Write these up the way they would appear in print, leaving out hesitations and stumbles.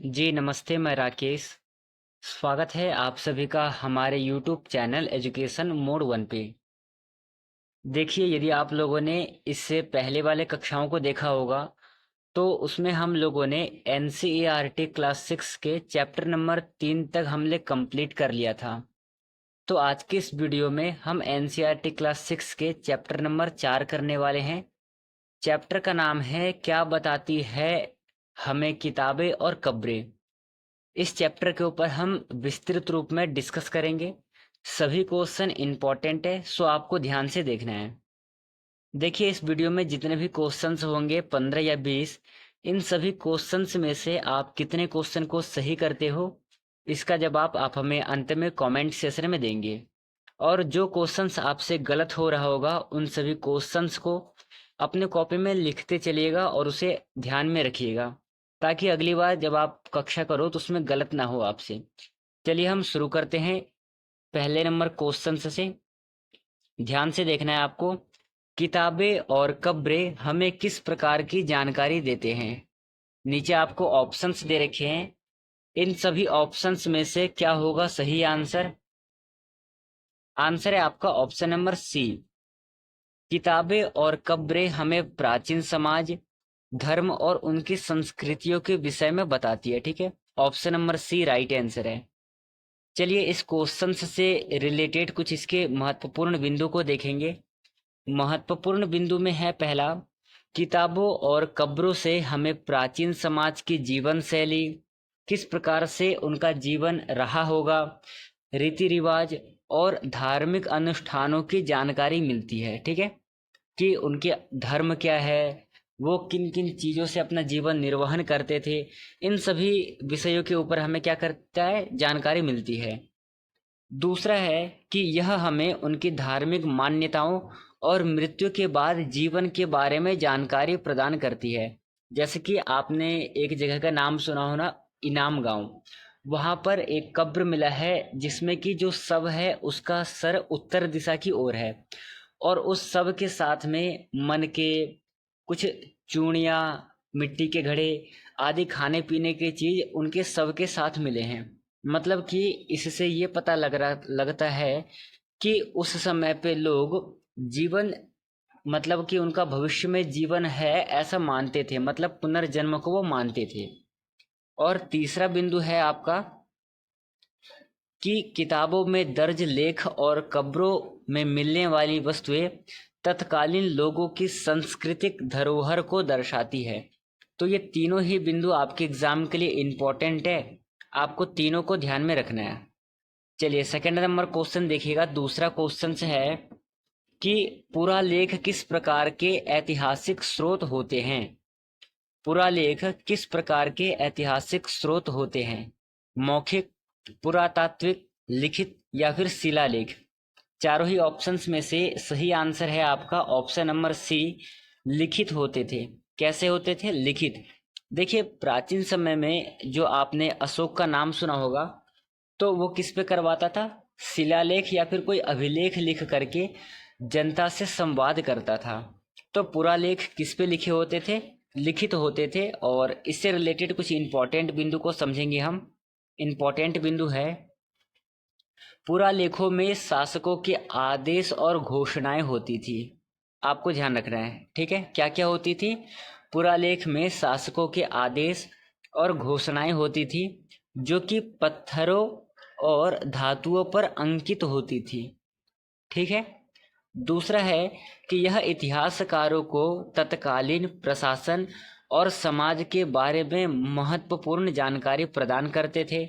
जी नमस्ते, मैं राकेश। स्वागत है आप सभी का हमारे YouTube channel education mode one पे। देखिए, यदि आप लोगों ने इससे पहले वाले कक्षाओं को देखा होगा तो उसमें हम लोगों ने एनसीईआरटी क्लास 6 के चैप्टर नंबर 3 तक हमने कंप्लीट कर लिया था। तो आज के इस वीडियो में हम एनसीईआरटी क्लास 6 के चैप्टर नंबर 4 करने वाले हैं। चैप्टर का नाम है क्या बताती है हमें किताबें और कब्रें। इस चैप्टर के ऊपर हम विस्तृत रूप में डिस्कस करेंगे। सभी क्वेश्चन इंपॉर्टेंट है, सो आपको ध्यान से देखना है। देखिए, इस वीडियो में जितने भी क्वेश्चंस होंगे 15 या 20, इन सभी क्वेश्चंस में से आप कितने क्वेश्चन को सही करते हो, इसका जवाब आप हमें अंत में कमेंट सेशन में देंगे। और जो क्वेश्चंस आपसे गलत हो रहा होगा उन सभी क्वेश्चंस को अपने कॉपी में लिखते चलिएगा और उसे ध्यान में रखिएगा, ताकि अगली बार जब आप कक्षा करो तो उसमें गलत ना हो आपसे। चलिए हम शुरू करते हैं पहले नंबर क्वेश्चन से। ध्यान से देखना है आपको। किताबें और कब्रें हमें किस प्रकार की जानकारी देते हैं? नीचे आपको ऑप्शंस दे रखे हैं। इन सभी ऑप्शंस में से क्या होगा सही आंसर? आंसर है आपका ऑप्शन नंबर सी। किताबें और कब्रें हमें प्राचीन समाज, धर्म और उनकी संस्कृतियों के विषय में बताती है। ठीक है, option number C right answer है। चलिए इस क्वेश्चन से रिलेटेड कुछ इसके महत्वपूर्ण बिंदु को देखेंगे। महत्वपूर्ण बिंदु में है पहला, किताबों और कब्रों से हमें प्राचीन समाज की जीवन शैली, किस प्रकार से उनका जीवन रहा होगा, रीति रिवाज और धार्मिक अनुष्ठानों की जानकारी मिलती है। ठीक है, कि उनके धर्म क्या है, वो किन किन चीज़ों से अपना जीवन निर्वहन करते थे। इन सभी विषयों के ऊपर हमें क्या करता है, जानकारी मिलती है। दूसरा है कि यह हमें उनकी धार्मिक मान्यताओं और मृत्यु के बाद जीवन के बारे में जानकारी प्रदान करती है। जैसे कि आपने एक जगह का नाम सुना हो ना, इनाम गांव। वहां पर एक कब्र मिला है जिसमें कि जो शव है उसका सर उत्तर दिशा की ओर है, और उस शव के साथ में मन के कुछ चूड़ियाँ, मिट्टी के घड़े आदि खाने पीने की चीज उनके शव के साथ मिले हैं। मतलब कि इससे ये पता लगता है कि उस समय पे लोग जीवन, मतलब कि उनका भविष्य में जीवन है ऐसा मानते थे, मतलब पुनर्जन्म को वो मानते थे। और तीसरा बिंदु है आपका कि किताबों में दर्ज लेख और कब्रों में मिलने वाली वस्तुएं तत्कालीन लोगों की सांस्कृतिक धरोहर को दर्शाती है। तो ये तीनों ही बिंदु आपके एग्जाम के लिए इम्पोर्टेंट है, आपको तीनों को ध्यान में रखना है। चलिए सेकंड नंबर क्वेश्चन देखिएगा। दूसरा क्वेश्चन से है कि पुरालेख किस प्रकार के ऐतिहासिक स्रोत होते हैं? पुरालेख किस प्रकार के ऐतिहासिक स्रोत होते हैं? मौखिक, पुरातात्विक, लिखित या फिर शिलालेख। चारों ही ऑप्शंस में से सही आंसर है आपका ऑप्शन नंबर सी, लिखित होते थे। कैसे होते थे? लिखित। देखिए, प्राचीन समय में जो आपने अशोक का नाम सुना होगा, तो वो किस पे करवाता था? शिलालेख या फिर कोई अभिलेख लिख करके जनता से संवाद करता था। तो पुरालेख किस पे लिखे होते थे? लिखित होते थे। और इससे रिलेटेड कुछ इंपॉर्टेंट बिंदु को समझेंगे हम। इंपॉर्टेंट बिंदु है, पुरालेखों में शासकों के आदेश और घोषणाएं होती थी। आपको ध्यान रखना है, ठीक है, क्या क्या होती थी? पुरालेख में शासकों के आदेश और घोषणाएं होती थी जो कि पत्थरों और धातुओं पर अंकित होती थी। ठीक है। दूसरा है कि यह इतिहासकारों को तत्कालीन प्रशासन और समाज के बारे में महत्वपूर्ण जानकारी प्रदान करते थे।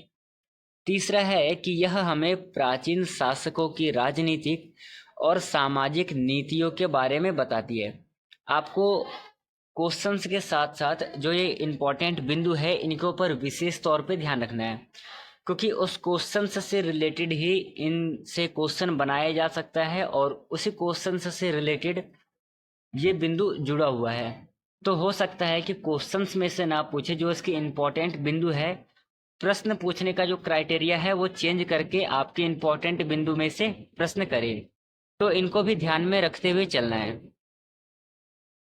तीसरा है कि यह हमें प्राचीन शासकों की राजनीतिक और सामाजिक नीतियों के बारे में बताती है। आपको क्वेश्चंस के साथ साथ जो ये इम्पोर्टेंट बिंदु है इनके ऊपर विशेष तौर पे ध्यान रखना है, क्योंकि उस क्वेश्चन से रिलेटेड ही इनसे क्वेश्चन बनाया जा सकता है और उसी क्वेश्चन से रिलेटेड ये बिंदु जुड़ा हुआ है। तो हो सकता है कि क्वेश्चंस में से ना पूछे, जो इसके इम्पोर्टेंट बिंदु है, प्रश्न पूछने का जो क्राइटेरिया है वो चेंज करके आपके इम्पोर्टेंट बिंदु में से प्रश्न करे। तो इनको भी ध्यान में रखते हुए चलना है।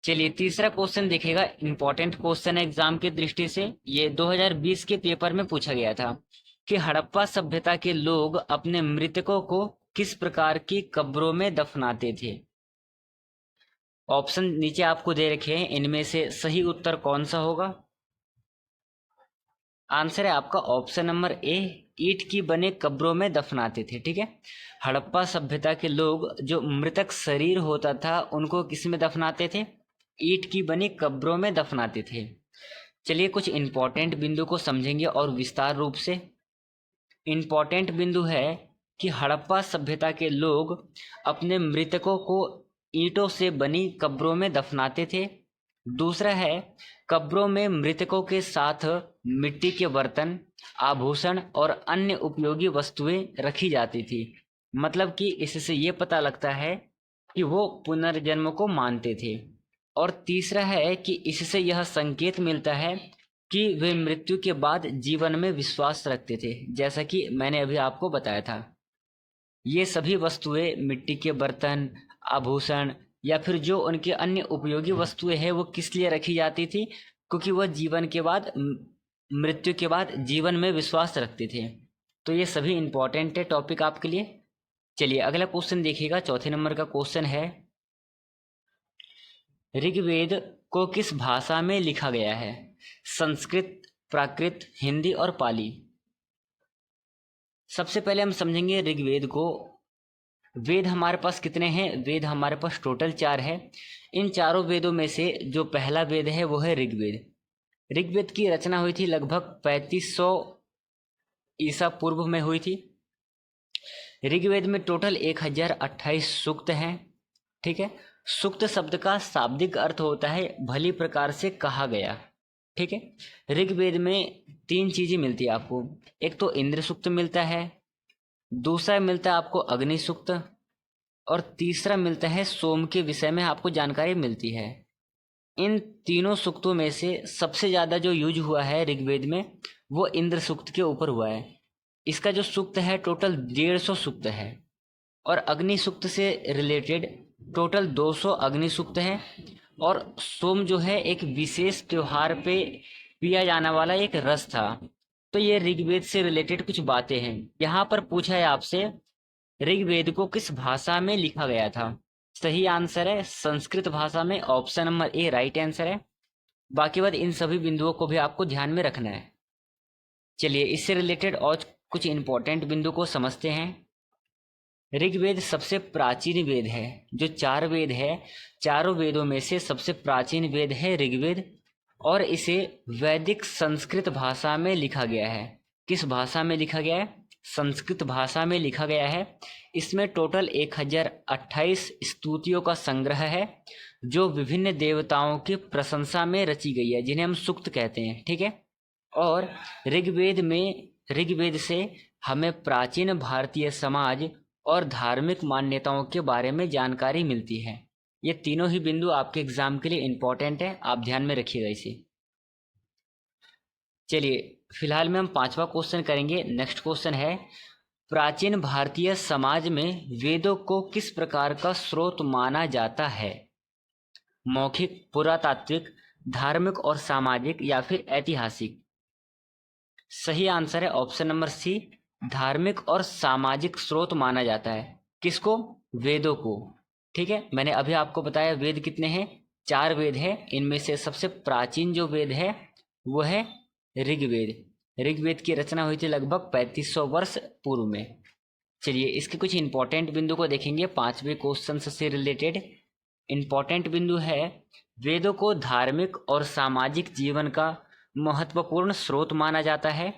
चलिए तीसरा क्वेश्चन देखिएगा, इंपॉर्टेंट क्वेश्चन है एग्जाम की दृष्टि से। ये 2020 के पेपर में पूछा गया था कि हड़प्पा सभ्यता के लोग अपने मृतकों को किस प्रकार की कब्रों में दफनाते थे। ऑप्शन नीचे आपको दे रखे हैं, इनमें से सही उत्तर कौन सा होगा। आंसर है आपका ऑप्शन नंबर ए, ईंट की बने कब्रों में दफनाते थे। ठीक है, हड़प्पा सभ्यता के लोग जो मृतक शरीर होता था उनको किस में दफनाते थे, ईंट की बनी कब्रों में दफनाते थे। चलिए कुछ इंपॉर्टेंट बिंदु को समझेंगे और विस्तार रूप से। इंपॉर्टेंट बिंदु है कि हड़प्पा सभ्यता के लोग अपने मृतकों को ईंटों से बनी कब्रों में दफनाते थे। दूसरा है, कब्रों में मृतकों के साथ मिट्टी के बर्तन, आभूषण और अन्य उपयोगी वस्तुएं रखी जाती थी। मतलब कि इससे ये पता लगता है कि वो पुनर्जन्म को मानते थे। और तीसरा है कि इससे यह संकेत मिलता है कि वे मृत्यु के बाद जीवन में विश्वास रखते थे, जैसा कि मैंने अभी आपको बताया था। ये सभी वस्तुएं, मिट्टी के बर्तन, आभूषण या फिर जो उनके अन्य उपयोगी वस्तुएं हैं, वो किस लिए रखी जाती थी, क्योंकि वह जीवन के बाद, मृत्यु के बाद जीवन में विश्वास रखते थे। तो ये सभी इंपॉर्टेंट है टॉपिक आपके लिए। चलिए अगला क्वेश्चन देखिएगा, चौथे नंबर का क्वेश्चन है, ऋग्वेद को किस भाषा में लिखा गया है। संस्कृत, प्राकृत, हिंदी और पाली। सबसे पहले हम समझेंगे ऋग्वेद को। वेद हमारे पास कितने हैं, वेद हमारे पास टोटल 4 है। इन चारों वेदों में से जो पहला वेद है वो है ऋग्वेद। ऋग्वेद की रचना हुई थी लगभग 3500 ईसा पूर्व में हुई थी। ऋग्वेद में टोटल 1028 सूक्त हैं। ठीक है, सूक्त शब्द का शाब्दिक अर्थ होता है भली प्रकार से कहा गया। ठीक है, ऋग्वेद में 3 चीजें मिलती है आपको। एक तो इंद्र सूक्त मिलता है, दूसरा मिलता है आपको अग्नि सूक्त, और तीसरा मिलता है सोम के विषय में आपको जानकारी मिलती है। इन तीनों सूक्तों में से सबसे ज्यादा जो यूज हुआ है ऋग्वेद में वो इंद्र सूक्त के ऊपर हुआ है। इसका जो सूक्त है टोटल 150 सूक्त है, और अग्नि सूक्त से रिलेटेड टोटल 200 अग्नि सूक्त है। और सोम जो है एक विशेष त्योहार पे पिया जाने वाला एक रस था। तो ये ऋग्वेद से रिलेटेड कुछ बातें हैं। यहाँ पर पूछा है आपसे, ऋग्वेद को किस भाषा में लिखा गया था। सही आंसर है संस्कृत भाषा में, ऑप्शन नंबर ए राइट आंसर है। बाकी बात इन सभी बिंदुओं को भी आपको ध्यान में रखना है। चलिए इससे रिलेटेड और कुछ इंपॉर्टेंट बिंदु को समझते हैं। ऋग्वेद सबसे प्राचीन वेद है। जो 4 वेद है, चारों वेदों में से सबसे प्राचीन वेद है ऋग्वेद, और इसे वैदिक संस्कृत भाषा में लिखा गया है। किस भाषा में लिखा गया है, संस्कृत भाषा में लिखा गया है। इसमें टोटल 1028 स्तुतियों का संग्रह है जो विभिन्न देवताओं की प्रशंसा में रची गई है, जिन्हें हम सूक्त कहते हैं। ठीक है, और ऋग्वेद से हमें प्राचीन भारतीय समाज और धार्मिक मान्यताओं के बारे में जानकारी मिलती है। ये तीनों ही बिंदु आपके एग्जाम के लिए इंपॉर्टेंट है, आप ध्यान में रखिएगा इसे। चलिए फिलहाल में हम 5वां क्वेश्चन करेंगे। नेक्स्ट क्वेश्चन है, प्राचीन भारतीय समाज में वेदों को किस प्रकार का स्रोत माना जाता है। मौखिक, पुरातात्विक, धार्मिक और सामाजिक, या फिर ऐतिहासिक। सही आंसर है ऑप्शन नंबर सी, धार्मिक और सामाजिक स्रोत माना जाता है। किसको, वेदों को। ठीक है, मैंने अभी आपको बताया वेद कितने हैं, 4 वेद है। इनमें से सबसे प्राचीन जो वेद है वो है ऋग्वेद। ऋग्वेद की रचना हुई थी लगभग 3500 वर्ष पूर्व में। चलिए इसके कुछ इंपॉर्टेंट बिंदु को देखेंगे 5वें क्वेश्चन से रिलेटेड। इंपॉर्टेंट बिंदु है, वेदों को धार्मिक और सामाजिक जीवन का महत्वपूर्ण स्रोत माना जाता है।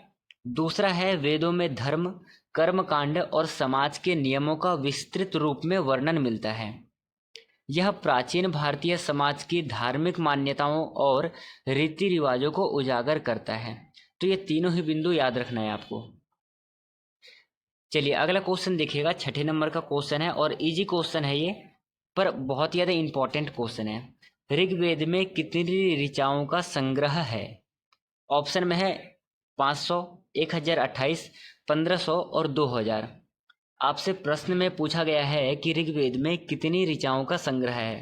दूसरा है, वेदों में धर्म, कर्म कांड और समाज के नियमों का विस्तृत रूप में वर्णन मिलता है। यह प्राचीन भारतीय समाज की धार्मिक मान्यताओं और रीति रिवाजों को उजागर करता है। तो ये तीनों ही बिंदु याद रखना है आपको। चलिए अगला क्वेश्चन देखिएगा, 6 नंबर का क्वेश्चन है और इजी क्वेश्चन है ये, पर बहुत ही ज़्यादा इंपॉर्टेंट क्वेश्चन है। ऋग्वेद में कितनी ऋचाओं का संग्रह है। ऑप्शन में है 500, 1028, 1500 और 2000। आपसे प्रश्न में पूछा गया है कि ऋग्वेद में कितनी ऋचाओं का संग्रह है।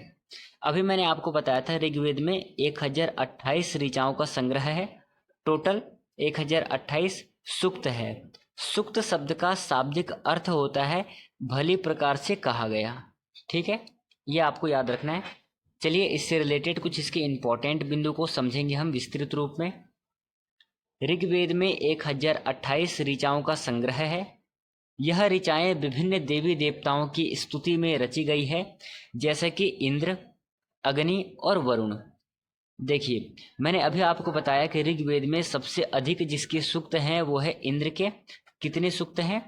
अभी मैंने आपको बताया था ऋग्वेद में 1028 ऋचाओं का संग्रह है, टोटल 1028 सूक्त है। सूक्त शब्द का शाब्दिक अर्थ होता है भली प्रकार से कहा गया। ठीक है, ये आपको याद रखना है। चलिए इससे रिलेटेड कुछ इसके इंपॉर्टेंट बिंदु को समझेंगे हम विस्तृत रूप में। ऋग्वेद में 1028 ऋचाओं का संग्रह है। यह ऋचाएं विभिन्न देवी देवताओं की स्तुति में रची गई है, जैसे कि इंद्र, अग्नि और वरुण। देखिए, मैंने अभी आपको बताया कि ऋग्वेद में सबसे अधिक जिसके सूक्त हैं वो है इंद्र के। कितने सूक्त हैं?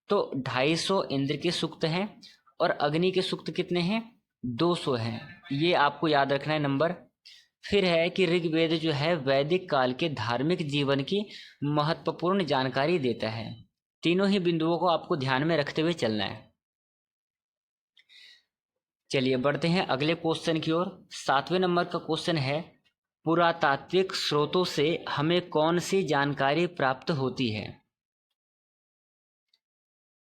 तो 250 इंद्र के सूक्त हैं। और अग्नि के सूक्त कितने हैं? 200 हैं। ये आपको याद रखना है नंबर। फिर है कि ऋग्वेद जो है वैदिक काल के धार्मिक जीवन की महत्वपूर्ण जानकारी देता है। तीनों ही बिंदुओं को आपको ध्यान में रखते हुए चलना है। चलिए बढ़ते हैं अगले क्वेश्चन की ओर। 7वें नंबर का क्वेश्चन है, पुरातात्विक स्रोतों से हमें कौन सी जानकारी प्राप्त होती है?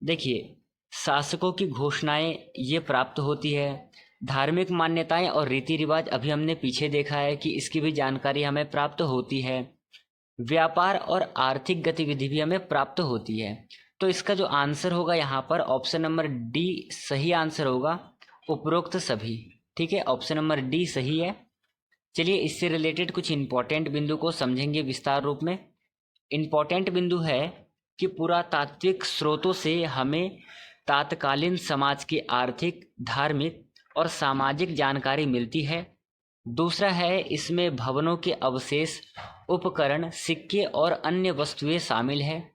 देखिए, शासकों की घोषणाएं ये प्राप्त होती है। धार्मिक मान्यताएं और रीति रिवाज अभी हमने पीछे देखा है कि इसकी भी जानकारी हमें प्राप्त होती है। व्यापार और आर्थिक गतिविधि भी हमें प्राप्त होती है। तो इसका जो आंसर होगा यहाँ पर ऑप्शन नंबर डी सही आंसर होगा, उपरोक्त सभी। ठीक है, ऑप्शन नंबर डी सही है। चलिए इससे रिलेटेड कुछ इंपॉर्टेंट बिंदु को समझेंगे विस्तार रूप में। इंपॉर्टेंट बिंदु है कि पुरातात्विक स्रोतों से हमें तात्कालीन समाज की आर्थिक, धार्मिक और सामाजिक जानकारी मिलती है। दूसरा है, इसमें भवनों के अवशेष, उपकरण, सिक्के और अन्य वस्तुएं शामिल है।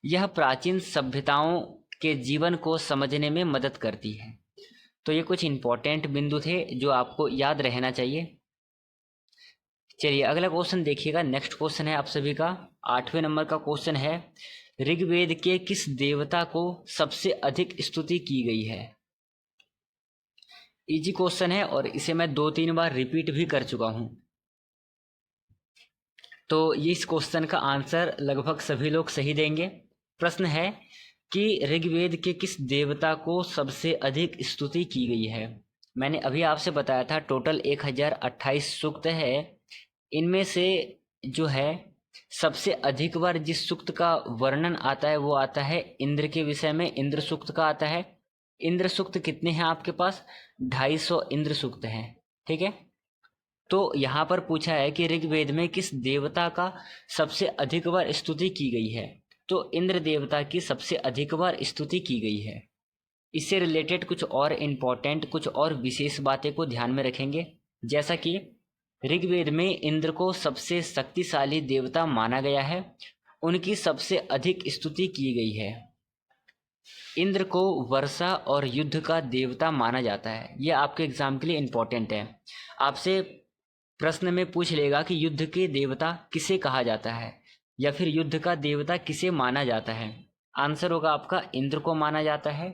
यह प्राचीन सभ्यताओं के जीवन को समझने में मदद करती है। तो ये कुछ इंपॉर्टेंट बिंदु थे जो आपको याद रहना चाहिए। चलिए अगला क्वेश्चन देखिएगा। नेक्स्ट क्वेश्चन है आप सभी का 8वें नंबर का क्वेश्चन है, ऋग्वेद के किस देवता को सबसे अधिक स्तुति की गई है? इजी क्वेश्चन है और इसे मैं 2-3 बार रिपीट भी कर चुका हूं, तो इस क्वेश्चन का आंसर लगभग सभी लोग सही देंगे। प्रश्न है कि ऋग्वेद के किस देवता को सबसे अधिक स्तुति की गई है? मैंने अभी आपसे बताया था टोटल 1028 सूक्त है। इनमें से जो है सबसे अधिक बार जिस सूक्त का वर्णन आता है वो आता है इंद्र के विषय में, इंद्र सूक्त का आता है। इंद्र सूक्त कितने हैं आपके पास? 250 इंद्र सूक्त हैं। ठीक है, तो यहाँ पर पूछा है कि ऋग्वेद में किस देवता का सबसे अधिक बार स्तुति की गई है? तो इंद्र देवता की सबसे अधिक बार स्तुति की गई है। इससे रिलेटेड कुछ और इम्पोर्टेंट, कुछ और विशेष बातें को ध्यान में रखेंगे, जैसा कि ऋग्वेद में इंद्र को सबसे शक्तिशाली देवता माना गया है, उनकी सबसे अधिक स्तुति की गई है। इंद्र को वर्षा और युद्ध का देवता माना जाता है। यह आपके एग्जाम के लिए इम्पोर्टेंट है। आपसे प्रश्न में पूछ लेगा कि युद्ध के देवता किसे कहा जाता है या फिर युद्ध का देवता किसे माना जाता है। आंसर होगा आपका इंद्र को माना जाता है।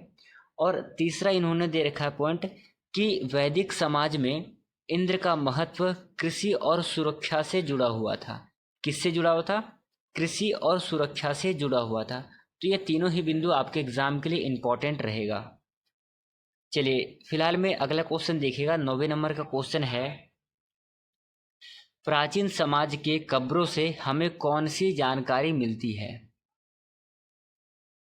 और तीसरा इन्होंने दे रखा है पॉइंट कि वैदिक समाज में इंद्र का महत्व कृषि और सुरक्षा से जुड़ा हुआ था। किससे जुड़ा हुआ था? कृषि और सुरक्षा से जुड़ा हुआ था। तो ये तीनों ही बिंदु आपके एग्जाम के लिए इम्पोर्टेंट रहेगा। चलिए फिलहाल में अगला क्वेश्चन देखिएगा। 9वें नंबर का क्वेश्चन है, प्राचीन समाज के कब्रों से हमें कौन सी जानकारी मिलती है?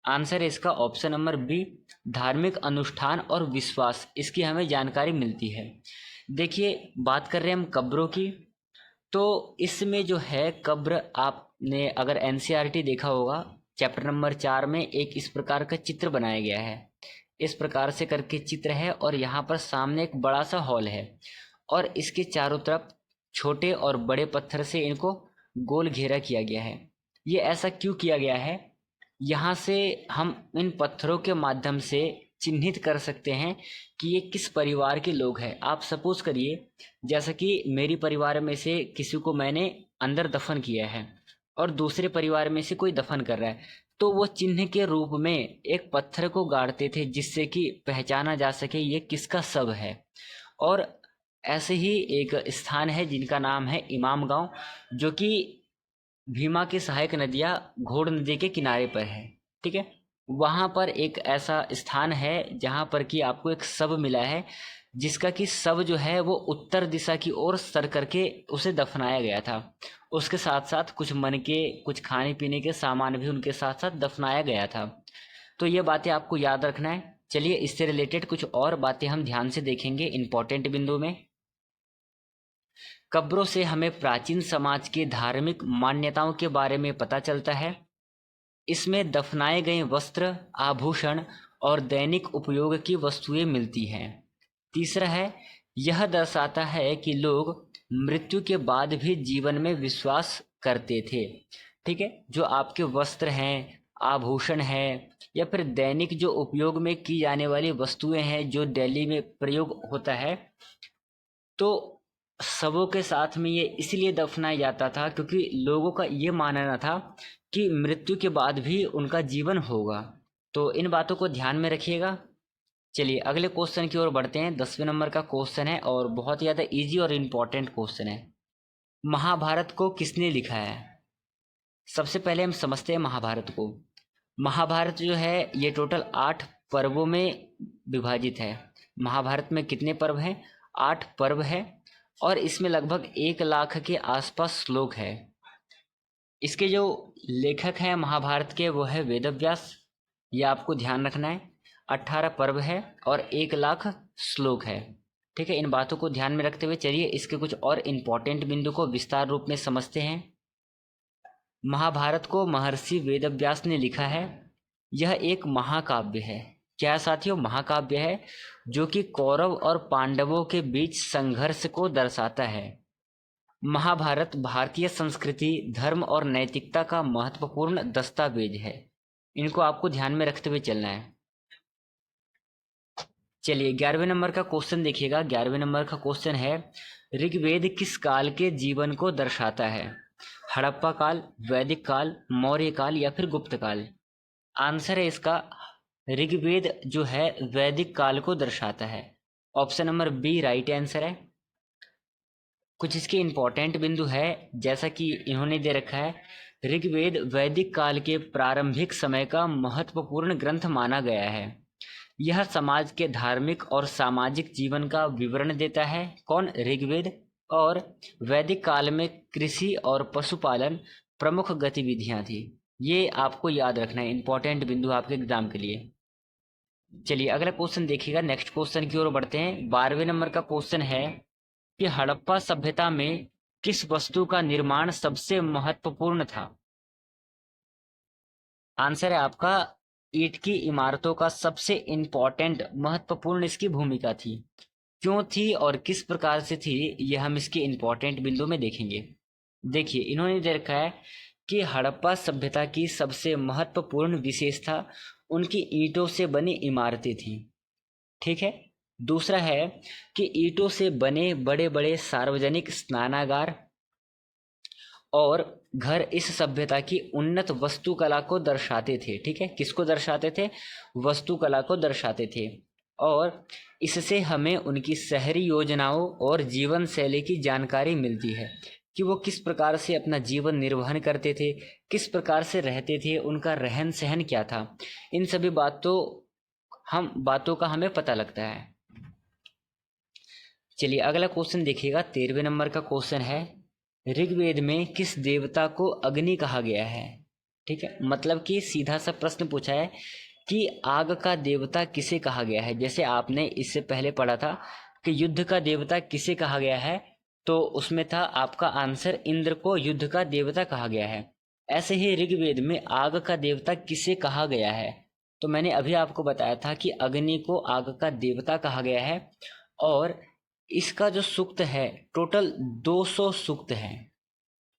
आंसर है इसका ऑप्शन नंबर बी, धार्मिक अनुष्ठान और विश्वास, इसकी हमें जानकारी मिलती है। देखिए बात कर रहे हैं हम कब्रों की, तो इसमें जो है कब्र, आपने अगर एनसीईआरटी देखा होगा चैप्टर नंबर 4 में एक इस प्रकार का चित्र बनाया गया है। इस प्रकार से करके चित्र है और यहाँ पर सामने एक बड़ा सा हॉल है और इसके चारों तरफ छोटे और बड़े पत्थर से इनको गोल घेरा किया गया है। ये ऐसा क्यों किया गया है? यहाँ से हम इन पत्थरों के माध्यम से चिन्हित कर सकते हैं कि ये किस परिवार के लोग हैं। आप सपोज करिए जैसा कि मेरी परिवार में से किसी को मैंने अंदर दफन किया है और दूसरे परिवार में से कोई दफन कर रहा है, तो वो चिन्ह के रूप में एक पत्थर को गाड़ते थे जिससे कि पहचाना जा सके ये किसका शव है। और ऐसे ही एक स्थान है जिनका नाम है इमाम गांव, जो कि भीमा की सहायक नदियाँ घोड़ नदी के किनारे पर है। ठीक है, वहां पर एक ऐसा स्थान है जहां पर कि आपको एक शव मिला है, जिसका कि शव जो है वो उत्तर दिशा की ओर सर करके उसे दफनाया गया था। उसके साथ साथ कुछ मन के, कुछ खाने पीने के सामान भी उनके साथ साथ दफनाया गया था। तो ये बातें आपको याद रखना है। चलिए इससे रिलेटेड कुछ और बातें हम ध्यान से देखेंगे इंपॉर्टेंट बिंदु में। कब्रों से हमें प्राचीन समाज के धार्मिक मान्यताओं के बारे में पता चलता है। इसमें दफनाए गए वस्त्र, आभूषण और दैनिक उपयोग की वस्तुएं मिलती हैं। तीसरा है, यह दर्शाता है कि लोग मृत्यु के बाद भी जीवन में विश्वास करते थे। ठीक है, जो आपके वस्त्र हैं, आभूषण है, या फिर दैनिक जो उपयोग में की जाने वाली वस्तुएं हैं जो डेली में प्रयोग होता है, तो शवों के साथ में ये इसलिए दफनाया जाता था क्योंकि लोगों का ये मानना था कि मृत्यु के बाद भी उनका जीवन होगा। तो इन बातों को ध्यान में रखिएगा। चलिए अगले क्वेश्चन की ओर बढ़ते हैं। 10वें नंबर का क्वेश्चन है और बहुत ही ज़्यादा इजी और इम्पोर्टेंट क्वेश्चन है। महाभारत को किसने लिखा है? सबसे पहले हम समझते हैं महाभारत को। महाभारत जो है ये टोटल 8 पर्वों में विभाजित है। महाभारत में कितने पर्व हैं? 8 पर्व है और इसमें लगभग 1 लाख के आसपास श्लोक है। इसके जो लेखक हैं महाभारत के वो है वेद व्यास। ये आपको ध्यान रखना है। 18 पर्व है और 1 लाख श्लोक है। ठीक है, इन बातों को ध्यान में रखते हुए चलिए इसके कुछ और इम्पोर्टेंट बिंदु को विस्तार रूप में समझते हैं। महाभारत को महर्षि वेद व्यास ने लिखा है। यह एक महाकाव्य है। क्या साथियों? महाकाव्य है जो कि कौरव और पांडवों के बीच संघर्ष को दर्शाता है। महाभारत भारतीय संस्कृति, धर्म और नैतिकता का महत्वपूर्ण दस्तावेज है। इनको आपको ध्यान में रखते हुए चलना है। चलिए 11वें नंबर का क्वेश्चन देखिएगा। 11वें नंबर का क्वेश्चन है, ऋग्वेद किस काल के जीवन को दर्शाता है? हड़प्पा काल, वैदिक काल, मौर्य काल या फिर गुप्त काल? आंसर है इसका, ऋग्वेद जो है वैदिक काल को दर्शाता है। Option number B right answer है। कुछ इसके इंपॉर्टेंट बिंदु है, जैसा कि इन्होंने दे रखा है, ऋग्वेद वैदिक काल के प्रारंभिक समय का महत्वपूर्ण ग्रंथ माना गया है। यह समाज के धार्मिक और सामाजिक जीवन का विवरण देता है। कौन? ऋग्वेद। और वैदिक काल में कृषि और पशुपालन प्रमुख गतिविधियां थी। ये आपको याद रखना है, इंपॉर्टेंट बिंदु आपके एग्जाम के लिए। चलिए अगला क्वेश्चन देखिएगा। नेक्स्ट क्वेश्चन की ओर बढ़ते हैं। 12वें नंबर का क्वेश्चन है कि हड़प्पा सभ्यता में किस वस्तु का निर्माण सबसे महत्वपूर्ण था? आंसर है आपका, ईंट की इमारतों का सबसे इंपॉर्टेंट, महत्वपूर्ण इसकी भूमिका थी। क्यों थी और किस प्रकार से थी, ये हम इसके इंपॉर्टेंट बिंदु में देखेंगे। देखिए इन्होंने दे रखा है कि हड़प्पा सभ्यता की सबसे महत्वपूर्ण विशेषता उनकी ईंटों से बनी इमारतें थीं। ठीक है। दूसरा है कि ईंटों से बने बड़े बड़े सार्वजनिक स्नानागार और घर इस सभ्यता की उन्नत वास्तुकला को दर्शाते थे। ठीक है, किसको दर्शाते थे? वास्तुकला को दर्शाते थे। और इससे हमें उनकी शहरी योजनाओं और जीवन शैली की जानकारी मिलती है कि वो किस प्रकार से अपना जीवन निर्वहन करते थे, किस प्रकार से रहते थे, उनका रहन सहन क्या था। इन सभी बातों का हमें पता लगता है। चलिए अगला क्वेश्चन देखिएगा। 13वें नंबर का क्वेश्चन है, ऋग्वेद में किस देवता को अग्नि कहा गया है? ठीक है, मतलब कि सीधा सा प्रश्न पूछा है कि आग का देवता किसे कहा गया है। जैसे आपने इससे पहले पढ़ा था कि युद्ध का देवता किसे कहा गया है, तो उसमें था आपका आंसर, इंद्र को युद्ध का देवता कहा गया है। ऐसे ही ऋग्वेद में आग का देवता किसे कहा गया है, तो मैंने अभी आपको बताया था कि अग्नि को आग का देवता कहा गया है। और इसका जो सूक्त है टोटल 200 सूक्त है।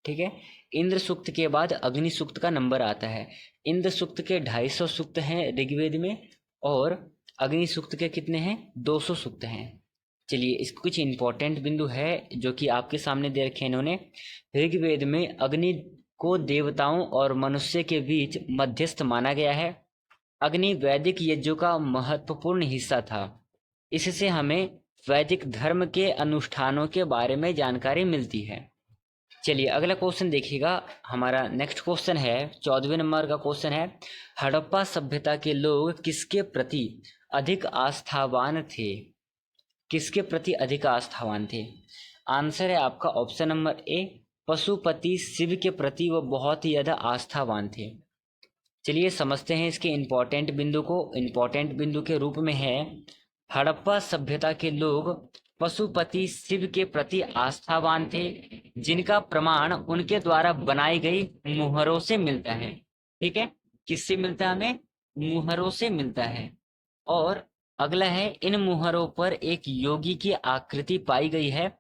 ठीक है, इंद्र सूक्त के बाद अग्नि सूक्त का नंबर आता है। इंद्र सूक्त के 250 सूक्त हैं ऋग्वेद में और अग्नि सूक्त के कितने हैं? 200 सूक्त हैं। चलिए इसके कुछ इंपॉर्टेंट बिंदु है जो कि आपके सामने दे रखे हैं इन्होंने। ऋग्वेद में अग्नि को देवताओं और मनुष्य के बीच मध्यस्थ माना गया है। अग्नि वैदिक यज्ञों का महत्वपूर्ण हिस्सा था। इससे हमें वैदिक धर्म के अनुष्ठानों के बारे में जानकारी मिलती है। चलिए अगला क्वेश्चन देखिएगा। हमारा नेक्स्ट क्वेश्चन है 14वें नंबर का क्वेश्चन है, हड़प्पा सभ्यता के लोग किसके प्रति अधिक आस्थावान थे? किसके प्रति अधिक आस्थावान थे? आंसर है आपका option number A, Pashupati Shiv के प्रति वो बहुत ही ज़्यादा आस्थावान थे। चलिए समझते हैं इसके इम्पोर्टेंट बिंदु को। इम्पोर्टेंट बिंदु के रूप में है, हड़प्पा सभ्यता के लोग पशुपति शिव के प्रति आस्थावान थे, जिनका प्रमाण उनके द्वारा बनाई गई मुहरों से मिलता है। ठीक है, किससे मिलता है? हमें मुहरों से मिलता है। और अगला है, इन मुहरों पर एक योगी की आकृति पाई गई है,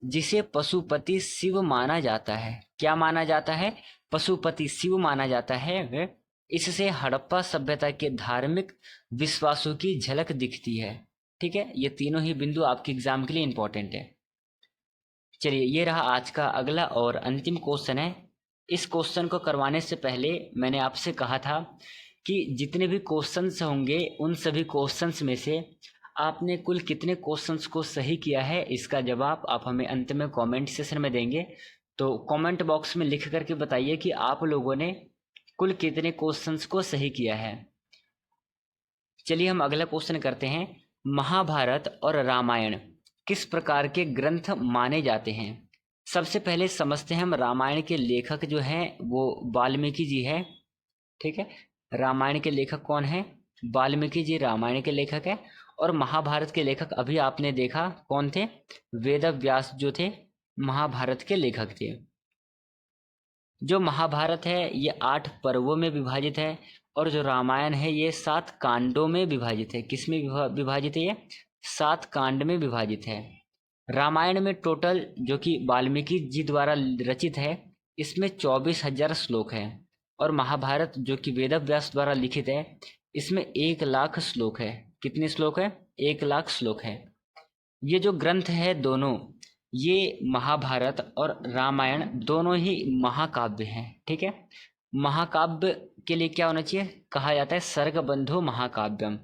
जिसे पशुपति शिव माना जाता है। क्या माना जाता है? पशुपति शिव माना जाता है। इससे हड़प्पा सभ्यता के धार्मिक विश्वासों की झलक दिखती है। ठीक है, ये तीनों ही बिंदु आपके एग्जाम के लिए इंपॉर्टेंट है। चलिए ये रहा आज का अगला और अंतिम क्वेश्चन है। इस क्वेश्चन को करवाने से पहले मैंने आपसे कहा था कि जितने भी क्वेश्चंस होंगे उन सभी क्वेश्चंस में से आपने कुल कितने क्वेश्चंस को सही किया है, इसका जवाब आप हमें अंत में कमेंट सेशन में देंगे। तो कमेंट बॉक्स में लिख करके बताइए कि आप लोगों ने कुल कितने क्वेश्चंस को सही किया है। चलिए हम अगला क्वेश्चन करते हैं, महाभारत और रामायण किस प्रकार के ग्रंथ माने जाते हैं? सबसे पहले समझते हैं हम रामायण के लेखक जो हैं वो वाल्मीकि जी है। ठीक है, रामायण के लेखक कौन है? वाल्मीकि जी रामायण के लेखक है। और महाभारत के लेखक अभी आपने देखा कौन थे? वेद व्यास जो थे महाभारत के लेखक थे। जो महाभारत है ये 8 पर्वों में विभाजित है और जो रामायण है ये 7 कांडों में विभाजित है। किस में विभाजित है? ये 7 कांड में विभाजित है। रामायण में टोटल जो कि वाल्मीकि जी द्वारा रचित है इसमें 24,000 श्लोक है और महाभारत जो कि वेद व्यास द्वारा लिखित है इसमें 1,00,000 श्लोक है। कितने श्लोक है? 1,00,000 श्लोक है। ये जो ग्रंथ है दोनों, ये महाभारत और रामायण दोनों ही महाकाव्य हैं। ठीक है, महाकाव्य के लिए क्या होना चाहिए? कहा जाता है सर्गबंधो महाकाव्यम।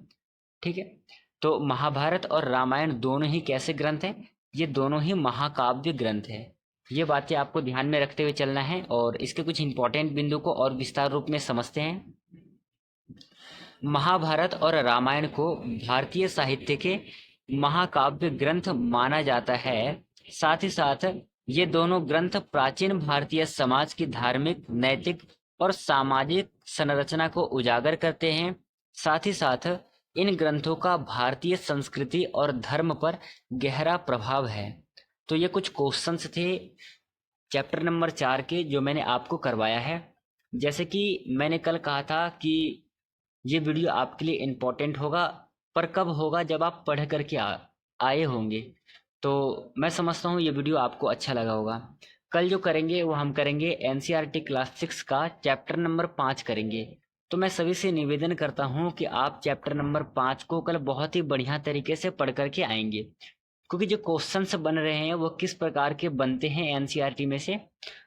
ठीक है, तो महाभारत और रामायण दोनों ही कैसे ग्रंथ हैं? ये दोनों ही महाकाव्य ग्रंथ है। ये बातें आपको ध्यान में रखते हुए चलना है और इसके कुछ इंपॉर्टेंट बिंदु को और विस्तार रूप में समझते हैं। महाभारत और रामायण को भारतीय साहित्य के महाकाव्य ग्रंथ माना जाता है। साथ ही साथ ये दोनों ग्रंथ प्राचीन भारतीय समाज की धार्मिक, नैतिक और सामाजिक संरचना को उजागर करते हैं। साथ ही साथ इन ग्रंथों का भारतीय संस्कृति और धर्म पर गहरा प्रभाव है। तो ये कुछ क्वेश्चंस थे चैप्टर नंबर 4 के जो मैंने आपको करवाया है। जैसे कि मैंने कल कहा था कि ये वीडियो आपके लिए इम्पोर्टेंट होगा, पर कब होगा? जब आप पढ़ करके आए होंगे। तो मैं समझता हूँ ये वीडियो आपको अच्छा लगा होगा। कल जो करेंगे वो हम करेंगे एनसीईआरटी क्लास 6 का चैप्टर नंबर 5 करेंगे। तो मैं सभी से निवेदन करता हूँ कि आप चैप्टर नंबर 5 को कल बहुत ही बढ़िया तरीके से पढ़ करके आएंगे, क्योंकि जो क्वेश्चंस बन रहे हैं वो किस प्रकार के बनते हैं एनसीईआरटी में से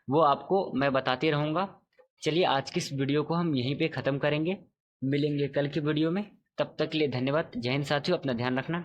वो आपको मैं बताते रहूँगा। चलिए आज की इस वीडियो को हम यहीं पे ख़त्म करेंगे, मिलेंगे कल की वीडियो में। तब तक के लिए धन्यवाद। जय हिंद साथियों, अपना ध्यान रखना।